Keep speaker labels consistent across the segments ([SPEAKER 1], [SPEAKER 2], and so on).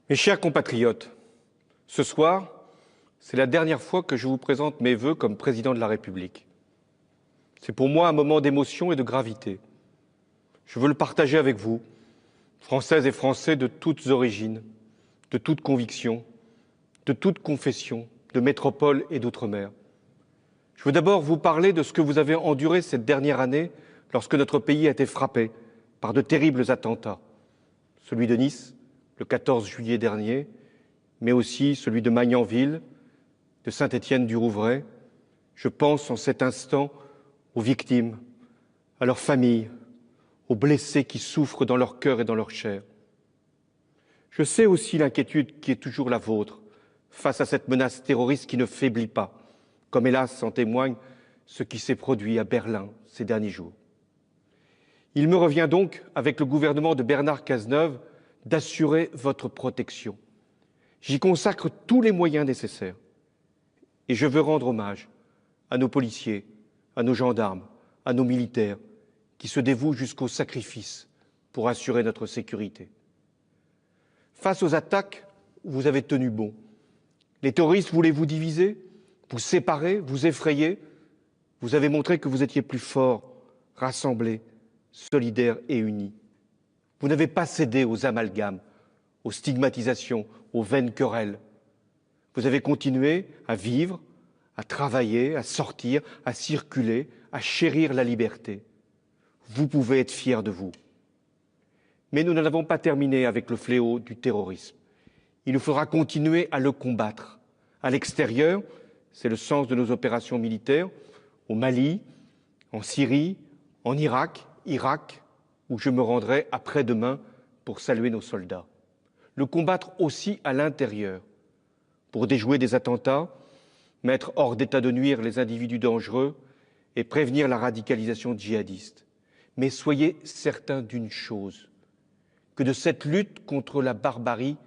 [SPEAKER 1] Mes chers compatriotes, ce soir, c'est la dernière fois que je vous présente mes vœux comme président de la République. C'est pour moi un moment d'émotion et de gravité. Je veux le partager avec vous, Françaises et Français de toutes origines, de toutes convictions, de toutes confessions, de métropole et d'outre-mer. Je veux d'abord vous parler de ce que vous avez enduré cette dernière année lorsque notre pays a été frappé par de terribles attentats. Celui de Nice, le 14 juillet dernier, mais aussi celui de Magnanville, de Saint-Étienne-du-Rouvray. Je pense en cet instant aux victimes, à leurs familles, aux blessés qui souffrent dans leur cœur et dans leur chair. Je sais aussi l'inquiétude qui est toujours la vôtre face à cette menace terroriste qui ne faiblit pas, comme hélas en témoigne ce qui s'est produit à Berlin ces derniers jours. Il me revient donc, avec le gouvernement de Bernard Cazeneuve, d'assurer votre protection. J'y consacre tous les moyens nécessaires. Et je veux rendre hommage à nos policiers, à nos gendarmes, à nos militaires, qui se dévouent jusqu'au sacrifice pour assurer notre sécurité. Face aux attaques, vous avez tenu bon. Les terroristes voulaient vous diviser, vous séparer, vous effrayer. Vous avez montré que vous étiez plus forts, rassemblés, solidaires et unis. Vous n'avez pas cédé aux amalgames, aux stigmatisations, aux vaines querelles. Vous avez continué à vivre, à travailler, à sortir, à circuler, à chérir la liberté. Vous pouvez être fiers de vous. Mais nous n'en avons pas terminé avec le fléau du terrorisme. Il nous faudra continuer à le combattre. À l'extérieur, c'est le sens de nos opérations militaires, au Mali, en Syrie, en Irak, où je me rendrai après-demain pour saluer nos soldats. Le combattre aussi à l'intérieur, pour déjouer des attentats, mettre hors d'état de nuire les individus dangereux et prévenir la radicalisation djihadiste. Mais soyez certains d'une chose, que de cette lutte contre la barbarie,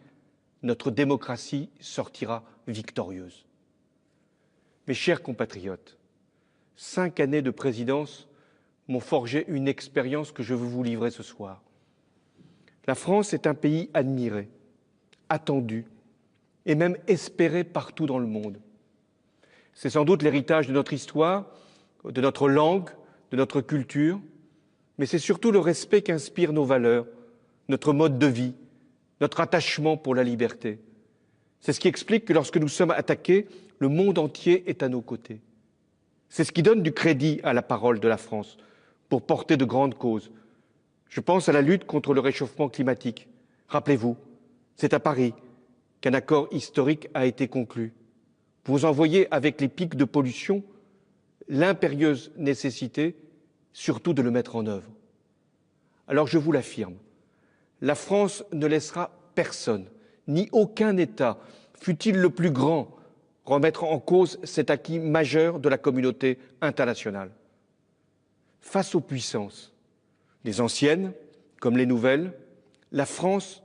[SPEAKER 1] notre démocratie sortira victorieuse. Mes chers compatriotes, 5 années de présidence m'ont forgé une expérience que je veux vous livrer ce soir. La France est un pays admiré, attendu et même espéré partout dans le monde. C'est sans doute l'héritage de notre histoire, de notre langue, de notre culture, mais c'est surtout le respect qu'inspirent nos valeurs, notre mode de vie, notre attachement pour la liberté. C'est ce qui explique que lorsque nous sommes attaqués, le monde entier est à nos côtés. C'est ce qui donne du crédit à la parole de la France pour porter de grandes causes. Je pense à la lutte contre le réchauffement climatique. Rappelez-vous, c'est à Paris qu'un accord historique a été conclu. Vous en voyez avec les pics de pollution l'impérieuse nécessité, surtout de le mettre en œuvre. Alors je vous l'affirme, la France ne laissera personne, ni aucun État, fût-il le plus grand, remettre en cause cet acquis majeur de la communauté internationale. Face aux puissances, les anciennes comme les nouvelles, la France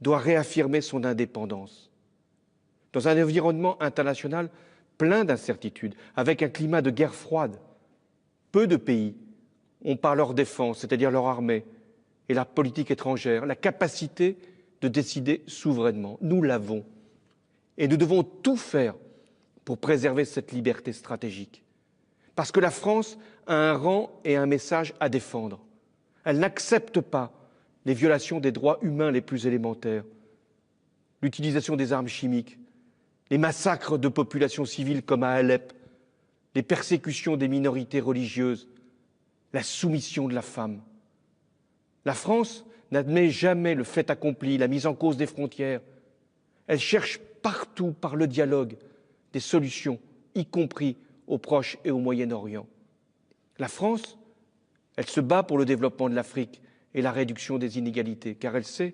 [SPEAKER 1] doit réaffirmer son indépendance. Dans un environnement international plein d'incertitudes, avec un climat de guerre froide, peu de pays ont par leur défense, c'est-à-dire leur armée et leur politique étrangère, la capacité de décider souverainement. Nous l'avons. Et nous devons tout faire pour préserver cette liberté stratégique. Parce que la France a un rang et un message à défendre. Elle n'accepte pas les violations des droits humains les plus élémentaires, l'utilisation des armes chimiques, les massacres de populations civiles comme à Alep, les persécutions des minorités religieuses, la soumission de la femme. La France n'admet jamais le fait accompli, la mise en cause des frontières. Elle cherche partout, par le dialogue, des solutions, y compris au Proche et au Moyen-Orient. La France, elle se bat pour le développement de l'Afrique et la réduction des inégalités, car elle sait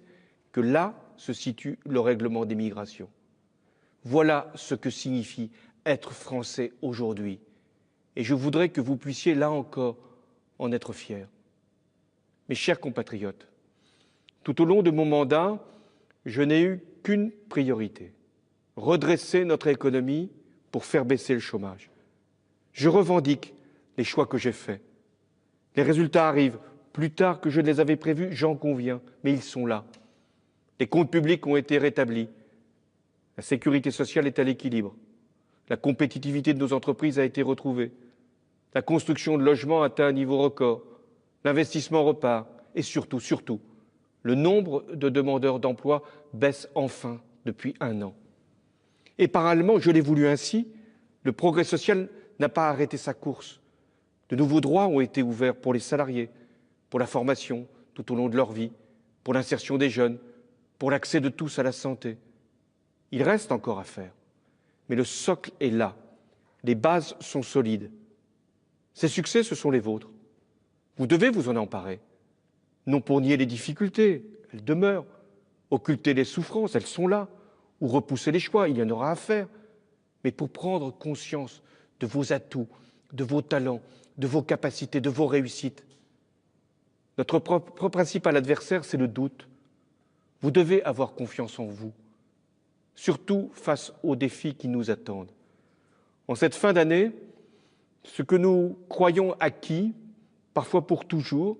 [SPEAKER 1] que là se situe le règlement des migrations. Voilà ce que signifie être français aujourd'hui. Et je voudrais que vous puissiez, là encore, en être fiers. Mes chers compatriotes, tout au long de mon mandat, je n'ai eu qu'une priorité, redresser notre économie pour faire baisser le chômage. Je revendique les choix que j'ai faits. Les résultats arrivent plus tard que je ne les avais prévus, j'en conviens, mais ils sont là. Les comptes publics ont été rétablis. La sécurité sociale est à l'équilibre. La compétitivité de nos entreprises a été retrouvée. La construction de logements atteint un niveau record. L'investissement repart. Et surtout, le nombre de demandeurs d'emploi baisse enfin depuis 1 an. Et parallèlement, je l'ai voulu ainsi, le progrès social n'a pas arrêté sa course. De nouveaux droits ont été ouverts pour les salariés, pour la formation tout au long de leur vie, pour l'insertion des jeunes, pour l'accès de tous à la santé. Il reste encore à faire, mais le socle est là, les bases sont solides. Ces succès, ce sont les vôtres. Vous devez vous en emparer, non pour nier les difficultés, elles demeurent, occulter les souffrances, elles sont là, ou repousser les choix, il y en aura à faire, mais pour prendre conscience de vos atouts, de vos talents, de vos capacités, de vos réussites. Notre principal adversaire, c'est le doute. Vous devez avoir confiance en vous, surtout face aux défis qui nous attendent. En cette fin d'année, ce que nous croyons acquis, parfois pour toujours,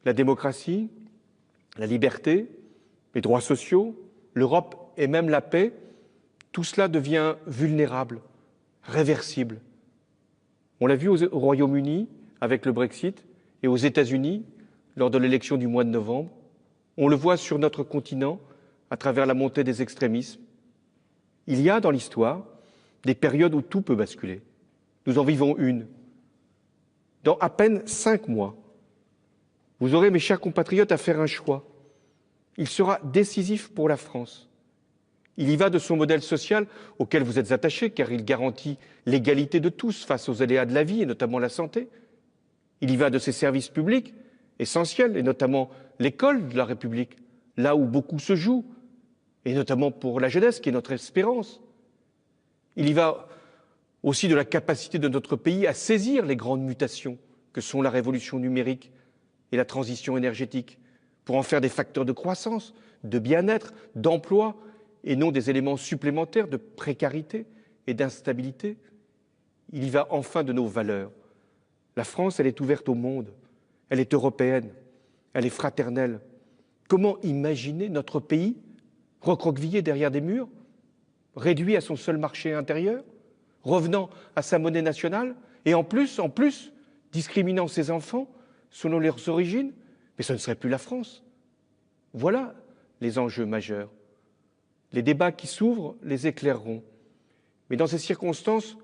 [SPEAKER 1] la démocratie, la liberté, les droits sociaux, l'Europe et même la paix, tout cela devient vulnérable, réversible. On l'a vu au Royaume-Uni avec le Brexit et aux États-Unis lors de l'élection du mois de novembre. On le voit sur notre continent à travers la montée des extrémismes. Il y a dans l'histoire des périodes où tout peut basculer. Nous en vivons une. Dans à peine 5 mois, vous aurez, mes chers compatriotes, à faire un choix. Il sera décisif pour la France. Il y va de son modèle social auquel vous êtes attachés, car il garantit l'égalité de tous face aux aléas de la vie, et notamment la santé. Il y va de ses services publics essentiels, et notamment l'école de la République, là où beaucoup se joue, et notamment pour la jeunesse, qui est notre espérance. Il y va aussi de la capacité de notre pays à saisir les grandes mutations que sont la révolution numérique et la transition énergétique, pour en faire des facteurs de croissance, de bien-être, d'emploi, et non des éléments supplémentaires de précarité et d'instabilité. Il y va enfin de nos valeurs. La France, elle est ouverte au monde, elle est européenne, elle est fraternelle. Comment imaginer notre pays recroquevillé derrière des murs, réduit à son seul marché intérieur, revenant à sa monnaie nationale, et en plus, discriminant ses enfants selon leurs origines? Mais ce ne serait plus la France. Voilà les enjeux majeurs. Les débats qui s'ouvrent les éclaireront. Mais dans ces circonstances,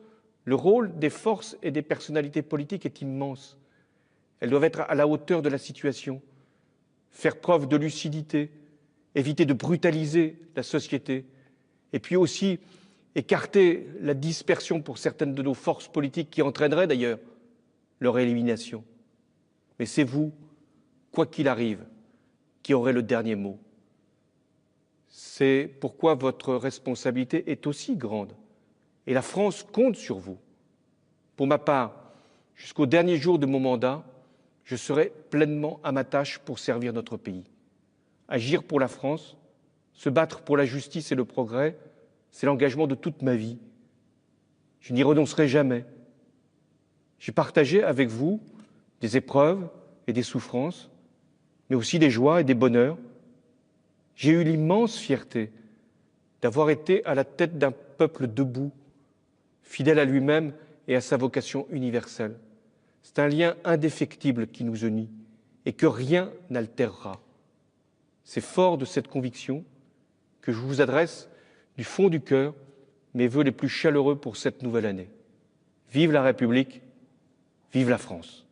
[SPEAKER 1] le rôle des forces et des personnalités politiques est immense. Elles doivent être à la hauteur de la situation, faire preuve de lucidité, éviter de brutaliser la société, et puis aussi écarter la dispersion pour certaines de nos forces politiques qui entraînerait d'ailleurs leur élimination. Mais c'est vous, quoi qu'il arrive, qui aurez le dernier mot. C'est pourquoi votre responsabilité est aussi grande. Et la France compte sur vous. Pour ma part, jusqu'au dernier jour de mon mandat, je serai pleinement à ma tâche pour servir notre pays. Agir pour la France, se battre pour la justice et le progrès, c'est l'engagement de toute ma vie. Je n'y renoncerai jamais. J'ai partagé avec vous des épreuves et des souffrances, mais aussi des joies et des bonheurs. J'ai eu l'immense fierté d'avoir été à la tête d'un peuple debout, fidèle à lui-même et à sa vocation universelle. C'est un lien indéfectible qui nous unit et que rien n'altérera. C'est fort de cette conviction que je vous adresse du fond du cœur mes vœux les plus chaleureux pour cette nouvelle année. Vive la République, vive la France.